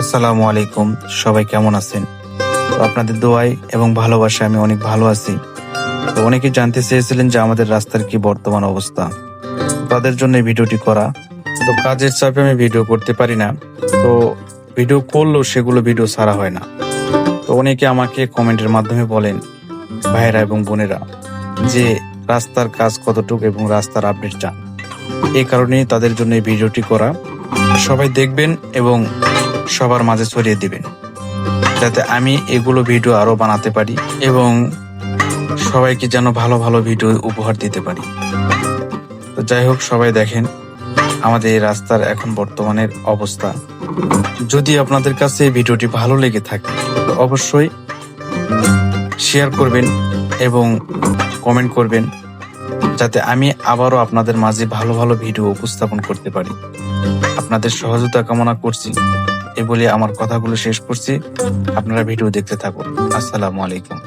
আসসালামু আলাইকুম। সবাই কেমন আছেন? তো আপনাদের দোয়ায় এবং ভালোবাসায় আমি অনেক ভালো আছি। তো অনেকে জানতে চেয়েছিলেন যে আমাদের রাস্তার কি বর্তমান অবস্থা। তাদের জন্য এই ভিডিওটি করা। তো কাজের চাপে আমি ভিডিও করতে পারি না। তো ভিডিও করলেও সেগুলো ভিডিও ছাড়া হয় না। তো অনেকে আমাকে কমেন্টের মাধ্যমে বলেন, ভাইয়েরা এবং বোনেরা, যে রাস্তার কাজ কতটুকু এবং রাস্তার আপডেট চান। এই কারণেই তাদের জন্য এই ভিডিওটি করা। সবাই দেখবেন এবং সবার মাঝে ছড়িয়ে দিবেন, যাতে আমি এগুলো ভিডিও আরো বানাতে পারি এবং সবাইকে যেন ভালো ভালো ভিডিও উপহার দিতে পারি। তো যাই হোক, সবাই দেখেন আমাদের এই রাস্তার এখন বর্তমানের অবস্থা। যদি আপনাদের কাছে এই ভিডিওটি ভালো লেগে থাকে তো অবশ্যই শেয়ার করবেন এবং কমেন্ট করবেন, যাতে আমি আবারও আপনাদের মাঝে ভালো ভালো ভিডিও উপস্থাপন করতে পারি। আপনাদের সহযোগিতা কামনা করছি। এই বলে আমার কথাগুলো শেষ করছি। আপনারা ভিডিও দেখতে থাকুন। আসসালামু আলাইকুম।